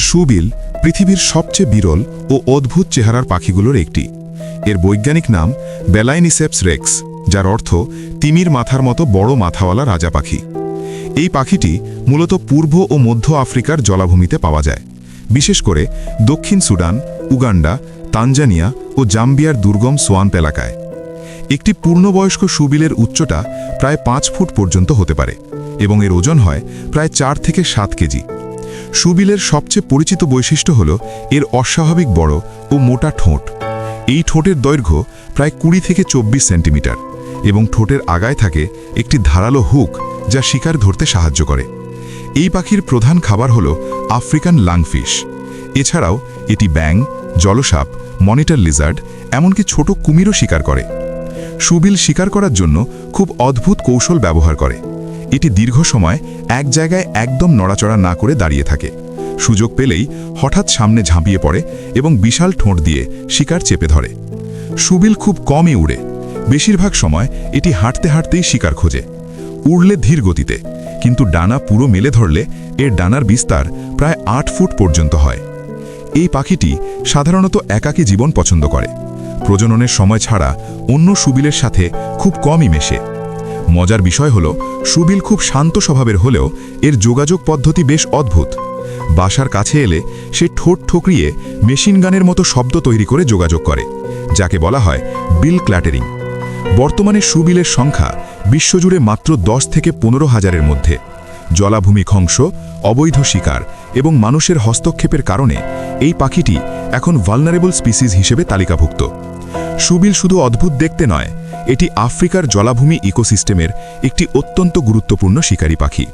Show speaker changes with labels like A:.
A: শুবিল পৃথিবীর সবচেয়ে বিরল ও অদ্ভুত চেহারার পাখিগুলোর একটি। এর বৈজ্ঞানিক নাম বেলাইনিসেপস রেক্স, যার অর্থ তিমির মাথার মতো বড় মাথাওয়ালা রাজা পাখি। এই পাখিটি মূলত পূর্ব ও মধ্য আফ্রিকার জলাভূমিতে পাওয়া যায়, বিশেষ করে দক্ষিণ সুদান, উগান্ডা, তানজানিয়া ও জাম্বিয়ার দুর্গম সোয়াম্প এলাকায়। একটি পূর্ণবয়স্ক শুবিলের উচ্চতা প্রায় 5 ফুট পর্যন্ত হতে পারে এবং এর ওজন হয় প্রায় 4 থেকে 7 কেজি। শুবিলের সবচেয়ে পরিচিত বৈশিষ্ট্য হল এর অস্বাভাবিক বড় ও মোটা ঠোঁট। এই ঠোঁটের দৈর্ঘ্য প্রায় 20 থেকে 24 সেন্টিমিটার এবং ঠোঁটের আগায় থাকে একটি ধারালো হুক, যা শিকার ধরতে সাহায্য করে। এই পাখির প্রধান খাবার হল আফ্রিকান লাংফিশ। এছাড়াও এটি ব্যাঙ, জলসাপ, মনিটর লিজার্ড, এমনকি ছোট কুমিরও শিকার করে। শুবিল শিকার করার জন্য খুব অদ্ভুত কৌশল ব্যবহার করে। এটি দীর্ঘ সময় এক জায়গায় একদম নড়াচড়া না করে দাঁড়িয়ে থাকে। সুযোগ পেলেই হঠাৎ সামনে ঝাঁপিয়ে পড়ে এবং বিশাল ঠোঁট দিয়ে শিকার চেপে ধরে। শুবিল খুব কমই উড়ে। বেশিরভাগ সময় এটি হাঁটতে হাঁটতেই শিকার খোঁজে, উড়লে ধীর গতিতে, কিন্তু ডানা পুরো মেলে ধরলে এর ডানার বিস্তার প্রায় 8 ফুট পর্যন্ত হয়। এই পাখিটি সাধারণত একাকী জীবন পছন্দ করে। প্রজননের সময় ছাড়া অন্য শুবিলের সাথে খুব কমই মেশে। মজার বিষয় হল, শুবিল খুব শান্ত স্বভাবের হলেও এর যোগাযোগ পদ্ধতি বেশ অদ্ভুত। বাসার কাছে এলে সে ঠোঁট ঠোকরিয়ে মেশিন গানের মতো শব্দ তৈরি করে যোগাযোগ করে, যাকে বলা হয় বিল ক্ল্যাটারিং। বর্তমানে শুবিলের সংখ্যা বিশ্বজুড়ে মাত্র 10 থেকে 15 হাজারের মধ্যে। জলাভূমি ধ্বংস, অবৈধ শিকার এবং মানুষের হস্তক্ষেপের কারণে এই পাখিটি এখন ভালনারেবল স্পিসিস হিসেবে তালিকাভুক্ত। শুবিল শুধু অদ্ভুত দেখতে নয়, এটি আফ্রিকার জলাভূমি ইকোসিস্টেমের একটি অত্যন্ত গুরুত্বপূর্ণ শিকারী পাখি।